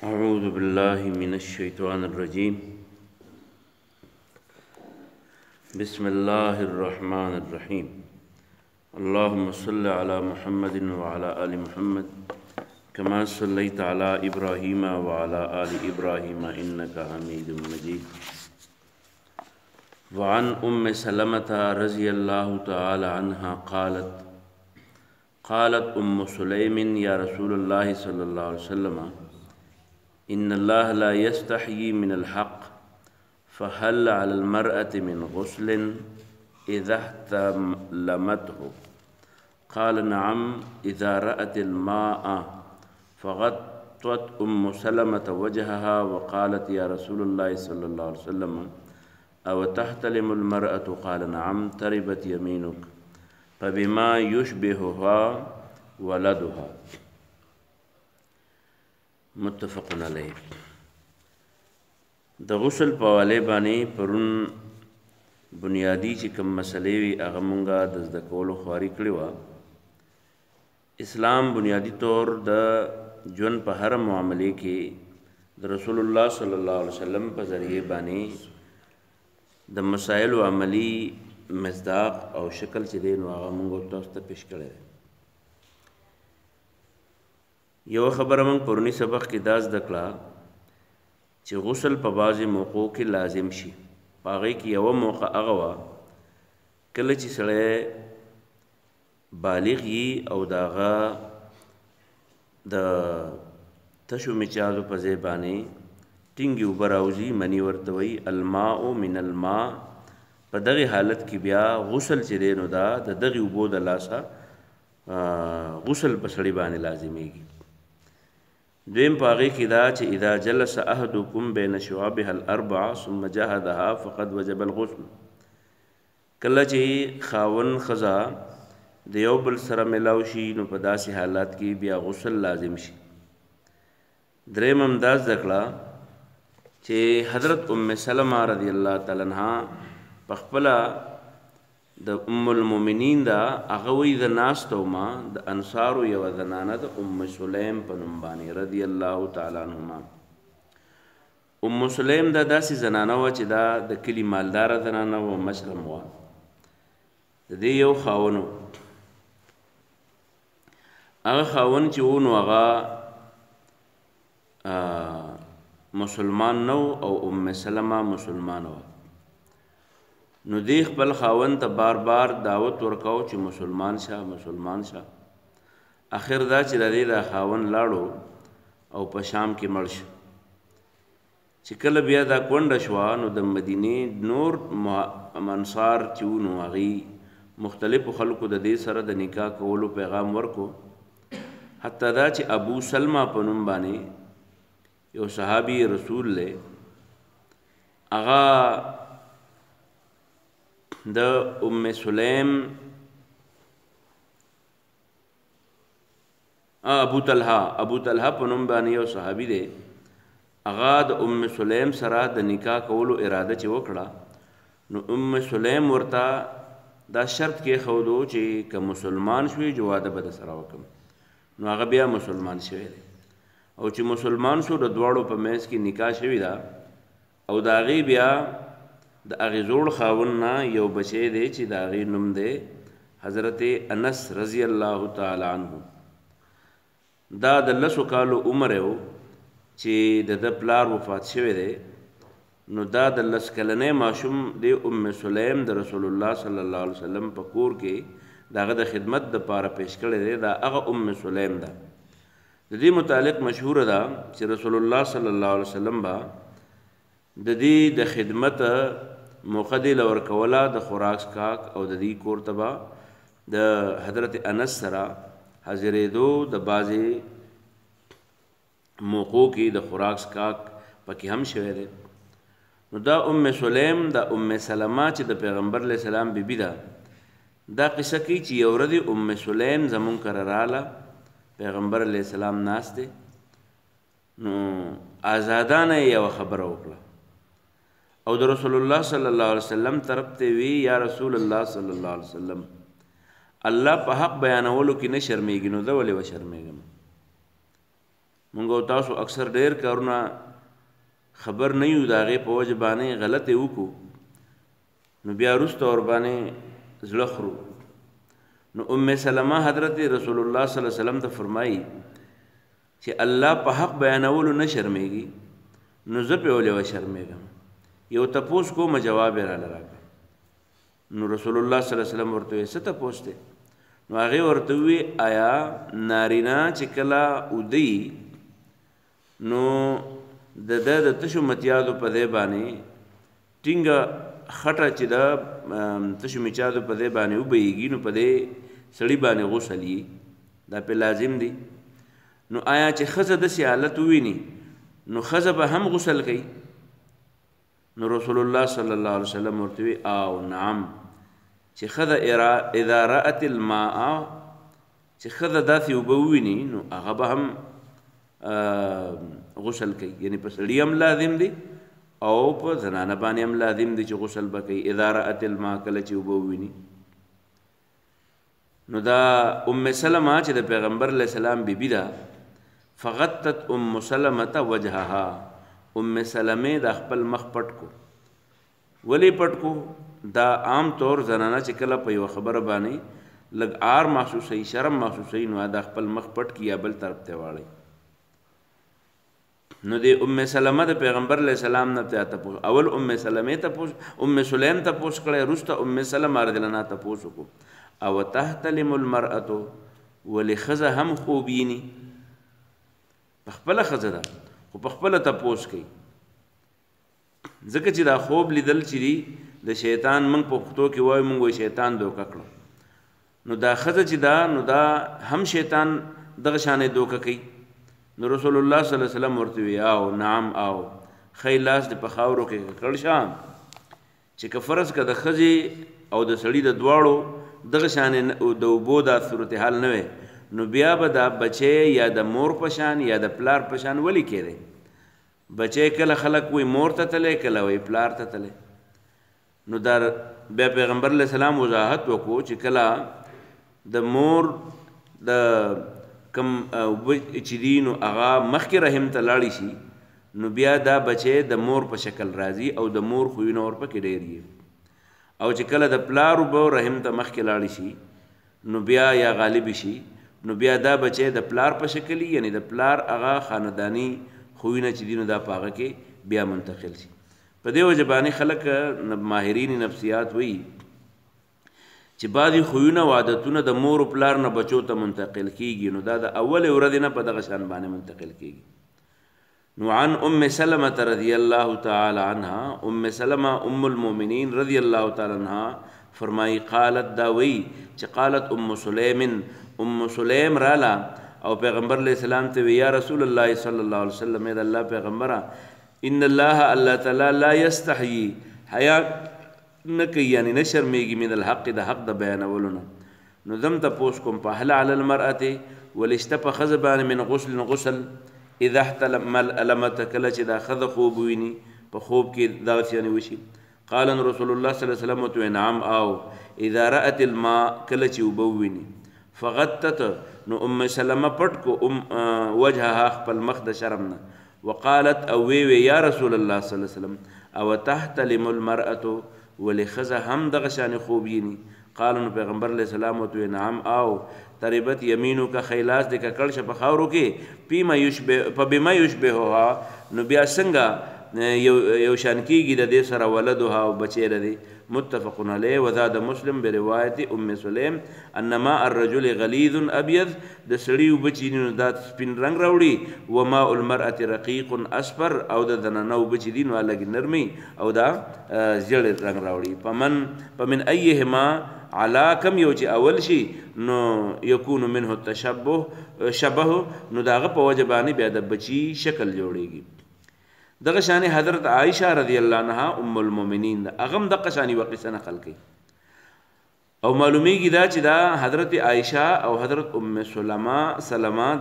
أعوذ بالله من الشيطان الرجيم. بسم الله الرحمن الرحيم. اللهم صل على محمد وعلى آل محمد كما صليت على إبراهيم وعلى آل إبراهيم إنك حميد مجيد. وعن سلمة رضي الله تعالى عنها قالت سليم يا رسول الله صلى الله عليه وسلم إن الله لا يستحيي من الحق فهل على المرأة من غسل إذا احتلمته؟ قال نعم إذا رأت الماء. فغطت سلمة وجهها وقالت يا رسول الله صلى الله عليه وسلم أو تحتلم المرأة؟ قال نعم تربت يمينك. فبما يشبهها ولدها. متفقن علیه. د غسل په حواله باندې پرون بنیادی چې کوم مسلې وي هغه مونږه د زده کولو خواري کړې وه. اسلام بنیادی طور د ژوند په هر معاملې کې د رسول الله صلی الله علیه وسلم په ذریعه باندې د مسائل او عملی مصداق او شکل چې دی نو هغه مونږ تاسو ته پیش کړی دی. یو خبره موږ پرونی سبق کې دا زده کړه چې غسل په بعضې موقعو کې لازم شي. په هغې کې یوه موقع هغه وه کله چې سړی بالغ وي او د هغه د تشو مچازو په ځای باندې ټینګې اوبه راوځي، مني ورته وایي الماء من الماء. په دغې حالت کې بیا غسل چې دی نو دا د دغې اوبو د لاسه غسل په سړي باندې لازمیږي. دویم په هغې کې دا چې اذا جلس احدکم بین شعابها الاربع ثم جهدها فقد وجب الغسل. کله چې خاوند ښځه د یو بل سره میلاو شي نو په داسې حالات کې بیا غسل لازم شي. دریم هم دا زده کړه چې حضرت سلمه رضی الله تعالی عنها په خپله د المؤمنین دا هغه وایي زه ناسته ومه د انصارو یوه زنانه د سلیم په نوم باندې رضی الله تعالی عنهما. سلیم دا داسې زنانه وه چې دا د کلي مالداره زنانه وه، مشرم وه. د دې یو خاوند و. هغه خاوند چې و نو هغه مسلمان نه و او سلمه مسلمانه وه. نو دی خپل خاوند ته بار بار دعوت ورکاو چې مسلمان شه مسلمان شه. اخر دا چې د دې د خاوند لاړو او په شام کې مړ شو. چې کله بیا دا کونډه شوه نو د مدینې نور انصار چې وو نو هغوی مختلفو خلکو د دې سره د نکاح کولو پیغام ورکو. حتی دا چې ابو سلمه په نوم باندې یو صحابي رسول دی، هغه د سلیم ابو طلحه په نوم باندې یو صحابي دی، هغه د سلیم سره د نکاح کولو اراده چې وکړه نو سلیم ورته دا شرط کېښودو چې که مسلمان شوې جو واده به د سره وکړم. نو هغه بیا مسلمان شوی دی او چې مسلمان شو د دواړو په منځ کې نکاح شوې ده او د هغې بیا د هغې زوړ خاوند نه یو بچی دی چې د هغې نوم دی حضرت انس رضی الله تعالی عنه. دا د 10 کالو عمر و چې د ده پلار وفات شوی دی. نو دا د 10 کلنی ماشوم دی سلیم د رسول الله صلی الله علیه وسلم په کور کې د هغه د خدمت دپاره پیش کړی دی. دا هغه سلیم ده. د دې متعلق مشهوره ده چې رسول الله صلی الله علیه وسلم به د دې د خدمت موقع دی له ورکوله د خوراک څښاک او د دې کور ته به د حضرت انس سره حاضرېدو د بعضې موقعو کې د خوراک څښاک پکې هم شوی دی. نو دا سلیم د سلمه چې د پیغمبر علیه السلام بیبي ده دا قصه کوي چې یو ورځ سلیم زمونږ کره راله، پیغمبر علیه السلام ناست دی. نو آزادانه یې یوه خبره وکړه او د رسول الله صلی الله علیه وسلم طرف ته وی یا رسول الله صلی الله علیه وسلم الله په حق بیانولو کې نه شرمېږي نو زه ولې وشرمېږم؟ مونږ تاسو اکثر ډیر کارونه خبر نه یو دا غي په وجه باندې غلط وکړو نو بیا وروسته ور باندې زړه خرو نو ام سلمہ حضرت رسول الله صلی الله علیه وسلم ته فرمایي چې الله په حق بیانولو نه شرمېږي نو زه په ولې شرمېږم یو تپوس کوم جواب را لراکه نو رسول الله صلی الله علیه وسلم ورته څه تپوس ته نو هغه ورته وی آیا نارینا چې کلا ودی نو د تشو متیادو په دی باندې ټینګه خټه چې د تشو متیادو په دی باندې وبېږي نو په دی سړی باندې غسل یې دا په لازم دی نو آیا چې خزه د حالت ویني نو خزه به هم غسل کوي نو رسول الله صلی الله علیه وسلم ورته وی او نعم چې خزه اذا رأت الماء چې خزه داسې وبویني نو هغه به هم غسل کوي یعنی په سړی هم لازم دی او په زنانه باندې هم لازم دی چې غسل وکړي اذا رأت الماء کله چې وبویني نو دا ام سلمہ چې د پیغمبر علیہ السلام بیبی دا فغطت ام سلمہ وجهها ام سلمہ د خپل مخ پټ کو ولی پټ کو دا عام طور زنانه چې کله په یو خبره باندې لګ آر محسوسي شرم محسوسي نو دا خپل مخ پټ کیا بل طرف ته واړي نو دی ام سلمہ د پیغمبر علیہ السلام نه ته تاسو اول ام سلمہ ته پوس ام سلیم ته پوس کړه رسته ام سلمہ رضی الله عنها ته پوس کو او تحتلم المرأة ولخذ هم خوبینی پخپل خزه ده خو پخپل ته پوس کوي ځکه چې دا خوب لیدل چې دی د شیطان موږ په پښتو کې وایو موږ شیطان دوکه کړو نو دا خزه چې دا نو دا هم شیطان دغه شانې دوکه کوي نو رسول الله صلی الله علیه وسلم ورته وی او نعم او خیلاس د پخاورو کې کړ شام چې کفرس کا د خزه او د سړی د دواړو دغه شانې د وبو دا صورتحال نه وي نو بیا به دا بچی یا د مور پشان یا د پلار پشان ولی کېده بچی کله خلق وی مور ته تله کله وی پلار ته تله نو دا بیا پیغمبر علیہ السلام وضاحت وکړو چې کله د مور د کم چې دی نو هغه مخکې رحم ته لاړی شي نو بیا دا بچی د مور په شکل راځي او د مور خوینه ور پکې ډېر او چې کله د پلار وبو رحم ته مخکې لاړی شي نو بیا یا غالب شي نو بیا دا بچی د پلار په شکل یعنی د پلار هغه خاندانی خوینه چې دینو دا پاغه کې بیا منتقل شي په دې وجه باندې خلک ماهرین نفسیات وایي چې بعضی خوینه او عادتونه د مور او پلار نه بچو ته منتقل کیږي نو دا د اول ورځ نه په دغه شان باندې منتقل کیږي نو عن ام سلمة رضی الله تعالی عنها ام سلمہ ام المؤمنین رضی الله تعالی عنها فرمائی قالت داوی چې قالت ام سلیم رالا او پیغمبر علیہ السلام ته یا رسول الله صلی الله علیه وسلم اے الله پیغمبره ان الله تعالی لا یستحیی حیا نکی یعنی نشرمیږي من الحق د حق د بیانولونه نو دم ته پوس کوم په هل علی المرأه ولشتف خزبان من غسل اذا احتلم علمت کله چې دا خذ خوب ویني په خوب کې دا ثاني وشي قال رسول الله صلی الله علیه وسلم تو نعم او اذا رأت الماء کله چې وبویني فغتت نو ام سلمہ پټ کو وجهها خپل مخ د شرمنا وقالت او وی یا رسول الله صلی الله علیه وسلم او تحتلم المرأه ولخذ هم دغه شان خوب ییني قال نو پیغمبر علیہ السلام تو نعم او تربت یمینو کا خیلاس د ککړ ش په خاورو کې بما یشبهها نو بیا څنګه یو شان کیږي د دې سره ولدها او بچی لري متفق علیه وزاد مسلم بروایت ام سلیم انما الرجل غلیظ ابيض د سړی وبچینو د سپین رنگ راوړي و ماء المرأه رقیق اصفر او د دننو بچینو الګ نرمي او دا زړ رنگ راوړي پمن ایهما علا کم یو چې اول شي نو یکون منه التشبه شبه نو داغه په وجبانی بیا د بچی شکل جوړیږي دغه شان حضرت عائشہ رضی الله عنها ام المؤمنین اغم دغه شان وقصه نقل کړي او معلومیږي دا چې دا حضرت عائشہ او حضرت ام سلمہ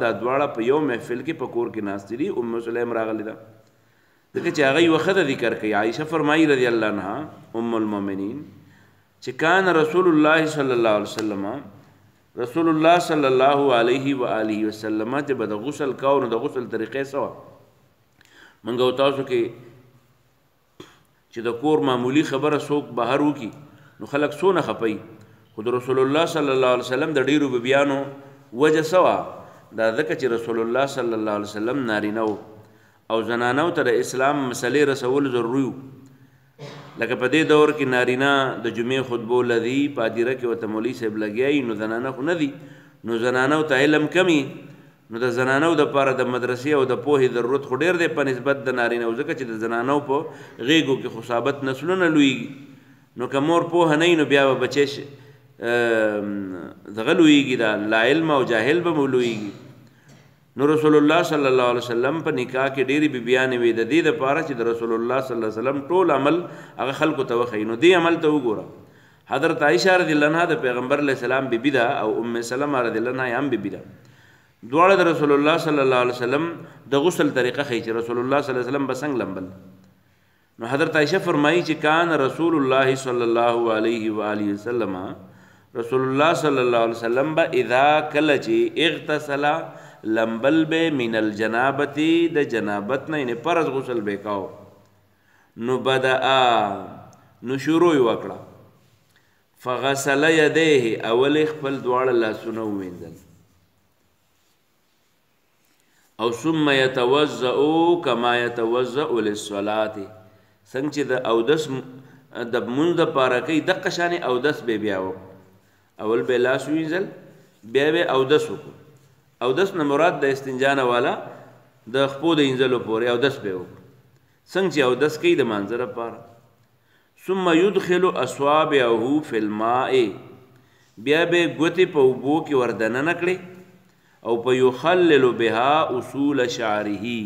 دا دواړه په یو محفل کې په کور کې ناست دي ام سلیم راغلی دا دغه چې هغه وخت ذکر کوي عائشہ فرمایي رضی الله عنها ام المؤمنین چې کان رسول الله صلی الله علیه وسلم رسول الله صلی الله علیه و آله وسلم ته به د غسل کاو نو د غسل طریقې سوا منګو تاسو کې چې د کور معمولی خبره څوک بهر وکي نو خلک سونه خپي خود رسول الله صلی الله علیه وسلم د ډیرو بیانو وجه سوا دا ځکه چې رسول الله صلی الله علیه وسلم نارینه او زنانو ته د اسلام مسلې رسول ضروري لکه په دې دور کې نارینه د جمعې خطبو لذي پادیره کې وته مولوی صاحب لګیای نو زنانه خو نه دي نو زنانو ته علم کمی نو د زنانو د پاره د مدرسې او د پوهې ضرورت خو ډیر دی په نسبت د نارینه او ځکه چې د زنانو په غیږو کې خو ثابت نسلونه لویږي نو که مور پوهه نه نو بیا به بچی دغه لویږي دا لا علم او جاهل به مولویږي نو رسول الله صلی الله علیه وسلم په نکاح کې ډېری بیبیانې وې د دې لپاره چې د رسول الله صلی الله علیه وسلم ټول عمل هغه خلکو ته وښیي نو دې عمل ته وګوره حضرت عائشہ رضی الله عنها د پیغمبر علیه السلام بیبي ده او ام سلمہ رضی الله عنها هم بیبي ده دواړه د رسول الله صلی الله علیه وسلم د غسل طریقه ښیي چې رسول الله صلی الله علیه وسلم به څنګه لمبل نو حضرت عائشہ فرمایي چې کان رسول الله صلی الله علیه و آله وسلم رسول الله صلی الله علیه وسلم به اذا کله چې اغتسل لمبل به من الجنابتی د جنابت نه یعنی فرض غسل به کاو نو بدأ نو شروع وکړه فغسل یدیه اول خپل دواړه لاسونه ووینځل او ثم يتوضأ كما يتوضأ للصلاة څنګه چې د اودس د مونږ د پاره کوي دغه شان اودس به بیا اول به لاس وینځل بیا به اودس وکړو اودس نه مراد د استنجا نه والا د خپو د انځلو پورې اودس به وکړو څنګه چې اودس کوي د مانځه لپاره ثم يدخل اصابعه في الماء بیا به ګوتې په اوبو کې وردننه کړي او په يخلل بها اصول شعره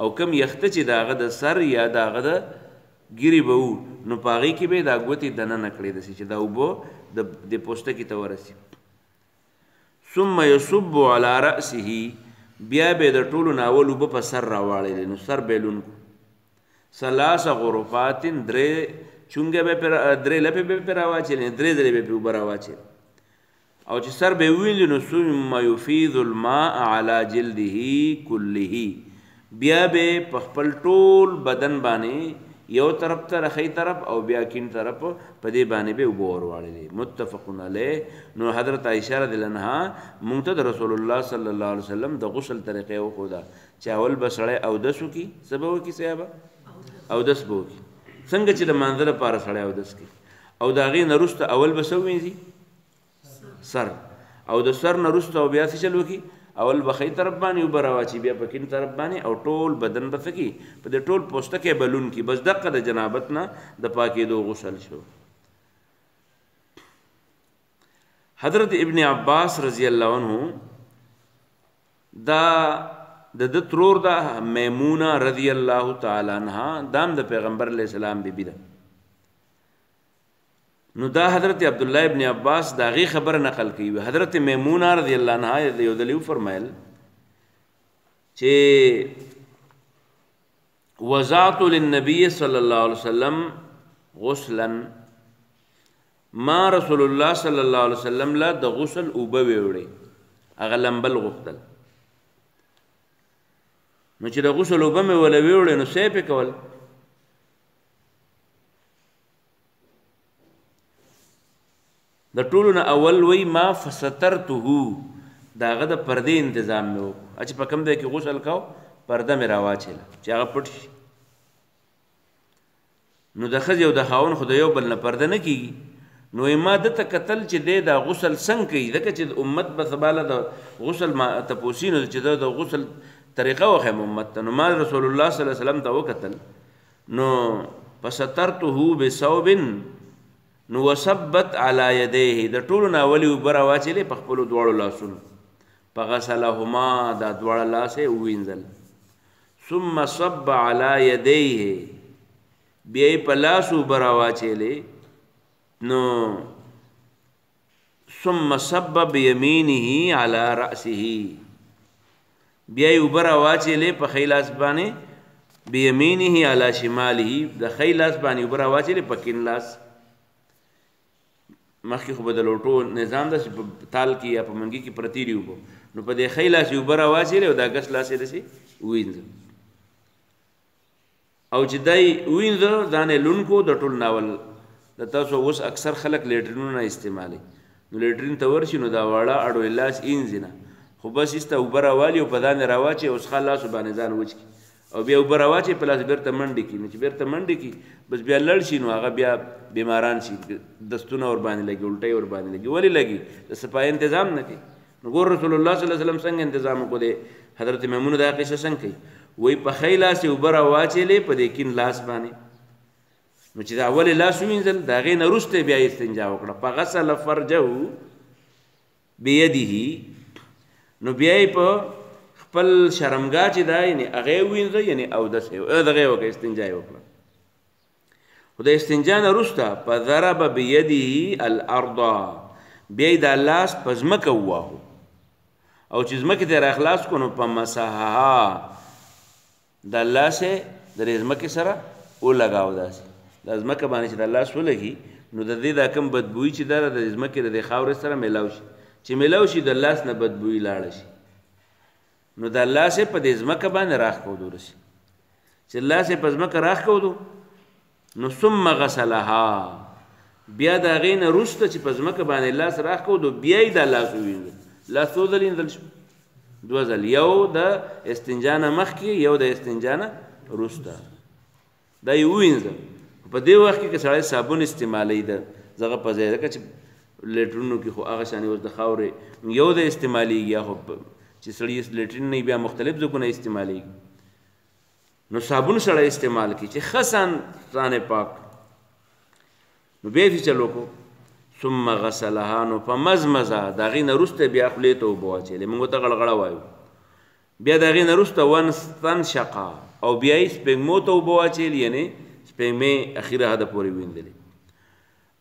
او کم یخته چې داغه د سر یا داغه د ګیری به نو پاغي کې به دا ګوتې دننه کړي د چې دا اوبو د پوستکي ته ورسي ثم يصب على رأسه بیا به د ټولو ناول وب په سر راواړي نو سر بیلون ثلاث غرفات درې چونګه به پر درې لپه به پر راواچي درې درې به په براواچي او چې سر به ویل نو ثم يفيض الماء على جلده كله بیا به په خپل ټول بدن باندې یو طرف ته رخی طرف او بیا کین طرف په دې باندې به وبور واړي متفقون علیه نو حضرت عائشہ رضی الله عنها مونږ ته رسول الله صلی الله علیه وسلم د غسل طریقې وخودا چې اول بسړی او دسو کی سبب کی صحابه او دس بو کی څنګه چې د منظر لپاره سړی او دس کی او دا غي نرسته اول بسو وینځي سر او د سر نرسته او بیا څه چلو کی اول بخی طرف باندې وبراواچی بیا پکین طرف باندې او ټول بدن بسکی په دې ټول پوستکه بلون کی بس دقه د جنابت نه د پاکیدو غسل شو حضرت ابن عباس رضی الله عنه دا د ترور دا میمونه رضی الله تعالی عنها دام د پیغمبر علیہ السلام بیبی ده نو دا حضرت عبداللہ ابن عباس دا غی خبر نقل کی حضرت میمونہ رضی اللہ عنہ یو دلیو فرمایل چې وضعت للنبی صلی الله علیه وسلم غسلا ما رسول الله صلی الله علیه وسلم لا د غسل اوبه ویوړي هغه لمبل غختل نو چې د غسل اوبه مې ولا ویوړي نو سې په کول د ټولو نه اول وی ما فسترته داغه د پردې تنظیم مې وکړ چې په کوم ځای کې غسل کاو پرده مې راواچله چې هغه پټ شي نو د ښځې او د خاوند خو د یو بل نه پرده نه کېږي نو ما ده ته کتل چې د غسل څنګه کوي ځکه چې امت به سباله د غسل تپوسي نو چې د غسل طریقه وښیم امت ته نو ما رسول الله صلی الله علیه وسلم ته وکتل نو فسترته بثوب نو وثبت علی یدیه د ټولو نه اولی اوبه راواچلې په خپلو دواړو لاسونو فغسلهما دا دواړه لاس یې ووینځل ثم صب علی یدیه بیا یې په لاس اوبه راواچلې نو ثم صب بیمینه علی رأسه بیا یې اوبه راواچلې په ښی لاس باندې بیمینه علی شماله د ښی لاس باندې اوبه راواچلې په کیڼ لاس مخکې خو به د لوټو نظام داسې په تال کې یا په منګي کې پرتې دي اوبه نو په دې ښی لاس یې اوبه راواچېلې او دا ګس لاس یې داسې ووینځه او چې دی ووینځه ځان یې لوند کړو د ټول ناول د تاسو اوس اکثر خلک لیټرینونه استعمالوي نو لیټرین ته ورشي نو دا واړه اړو یې لاس اینځي نه خو بس ایسته اوبه راوالي او په ځان یې راواچي او څښا لاسو باندې ځان وچ کړي او بیا اوبه راواچي په لاس بېرته منډې کړي نو چې بېرته منډې کړي بس بیا لړ شي نو هغه بیا بیماران شي دستونه ورباندې لګي الټۍ ورباندې لګي ولې لګي د صفایي تنظام نه کوي نو ګور رسول الله صلی الله علیه وسلم څنګه تنظام وکړو دی حضرت میمونه دا قصه څنګه کوي وایي په ښی لاس یې اوبه راواچېلې په دې کیڼ لاس باندې نو چې د اول لاس ووینځل د هغې نه وروسته بیا استنجا وکړه فغسل فرجه بیده نو بیا یې په خپل شرمګاه چې دا یعنې هغه یې ووینځه یعنې اودس دغه یې وکړه استنجا یې وکړه خو د استنجا نه وروسته فضرب بیده الارض بیا یې دا لاس په ځمکه وواهو او چې ځمکې ته یې راخلاص کړو نو په مسحها دا لاس یې د دې ځمکې سره ولګاو داسې دا ځمکه باندې چې دا لاس ولګي نو د دې دا کوم بدبویي چې ده د ځمکې د دې خاورې سره میلاو شي چې میلاو شي د لاس نه بدبویي لاړه شي نو دا لاس یې په دې ځمکه باندې راښکودو رسي چې لاس یې په ځمکه راښکودو نو ثم غسلها بیا د هغې نه وروسته چې په ځمکه باندې لاس راښکودو بیا یې دا لاس ووینځل لاس څو ځل وینځل شو دوه ځل یو د استنجا نه مخکې یو د استنجا نه وروسته دا یې ووینځه په دې وخت کې که سړی صابون استعمالوي د دغه په ځای ځکه چې لیټرینو کې خو هغه شانې اوس د خاورې یو د استعمالېږي یا خو چې سړی لیټرین نه بیا مختلف ځګونه استعمالېږي نو صابون سړی استعمال کړي چې ښه ځان پاک نو بیا یې چلو کو ثم غسلها نو په مزمزه د هغې نه وروسته بیا خولې ته اوبه واچولی موږ ورته غړغړه وایو بیا د هغې نه وروسته ونستنشقه او بیا یې سپېږمو ته اوبه واچولی یعنې سپېږمې اخیره حده پورې ویندلې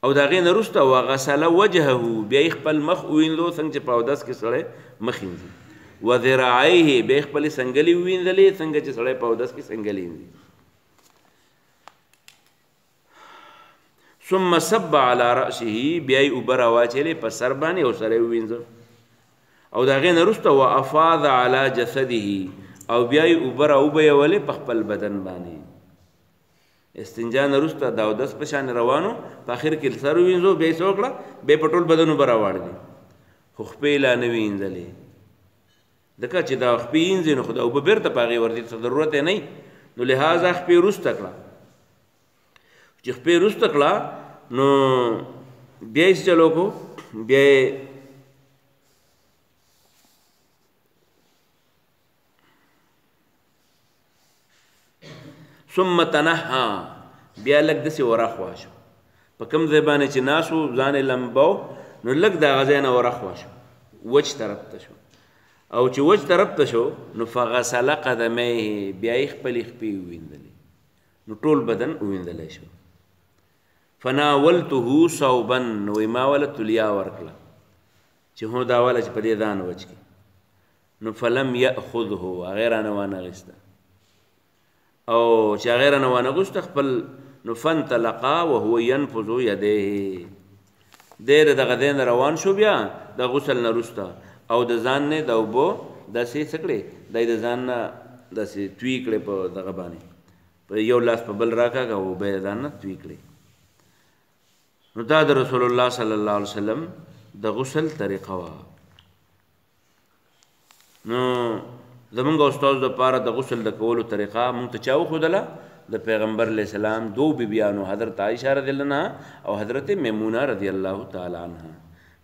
او د هغې نه وروسته وغسله وجهه بیا یې خپل مخ ووینځلو څنګه چې په اودس کې سړی مخ وینځي وذراعیه بیا یې خپلې سنګلې ووینځلې څنګه چې سړی په اودس کې سنګلې وینځي ثم صب على رأسه بیا یې اوبه راواچېلې په سر باندې او سر یې ووینځه او د هغې نه وروسته وافاض على جسده او بیا یې اوبه راوبهیولې په خپل بدن باندې استنجا نه وروسته د اودس په شان روانو په اخر کې سر ووینځو بیا یې څه وکړه بیا یې په ټول بدن اوبه راواړلې خو خپې لا نه وینځلې ځکه چې دا خپې وینځي نو خو د اوبه بېرته په هغې ورځي څه ضرورت یې نه نو لهذا خپې وروسته کړه چې خپې وروسته کړه نو بیا یې چلو کو بیا یې ثم تنحى بیا لږ داسې ورخوا شو په کوم ځای باندې چې ناست و ځان یې لمبو نو لږ د هغه ځای نه ورخوا شو وچ طرف ته شو او چې وچ طرف ته شو نو فغسل قدمیه بیا یې خپلې خپې ووینځلې نو ټول بدن ووینځلی شو فناولته صوبا نو ما وله تلیا ورکړه چې هو دا واله چې په دې ځان وچ کړي نو فلم یأخذه هغې رانه وانهغېسته او چې هغې رانه وانهغوسته خپل نو فانطلقا وهو ینفذ یدیه دی د دغه ځای نه روان شو بیا د غسل نه وروسته او د ځان نه د اوبو داسې څه کړې دی د ځان نه داسې توی کړې په دغه باندې په یو لاس په بل راکاږه او اوبه یې ځان نه توی کړې نو دا د رسول الله صلی الله علیه وسلم د غسل طریقه وه نو زمونږ استاد دپاره د غسل د کولو طریقه مونږ ته چا وښودله د پیغمبر علیه السلام دو بیبیانو حضرت عایشه رضی الله عنها او حضرت میمونه رضی الله تعالی عنها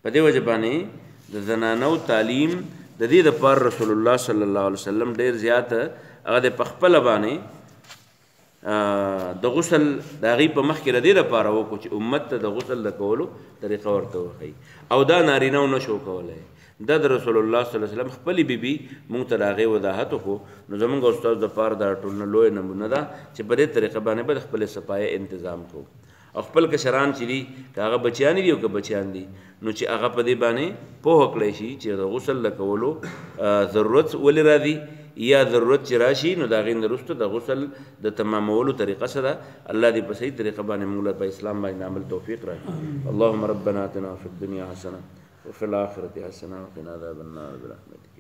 په دې وجه باندې د زنانو تعلیم د دې دپاره رسول الله صلی الله علیه وسلم ډېر زیات هغه د په خپله باندې د غسل د هغې په مخکې د دې دپاره وکړو چې امت ته د غسل د کولو طریقه ورته وښیي او دا نارینهو نه شو کولی دا د رسول الله صلی الله علیه وسلم خپلې بیبي مونږ ته د هغې وضاحت وکړو نو زمونږ استاد دپاره دا ټول نه لویه نمونه ده چې په دې طریقه باندې به د خپلې صفایې انتظام کوو او خپل کشران چې دي که هغه بچیان دي او که بچیان دي نو چې هغه په دې باندې پوهه کړی شي چې د غسل د کولو ضرورت ولې راځي یا ضرورت چې راشي نو د هغې نه وروسته د غسل د تمامولو طریقه څه ده الله دې په صحیح طریقه باندې موږ له په اسلام باندې عمل توفیق راکړي اللهم ربنا اتنا فی الدنیا حسنه وفي الآخرة حسنه وقنا عذاب النار برحمتك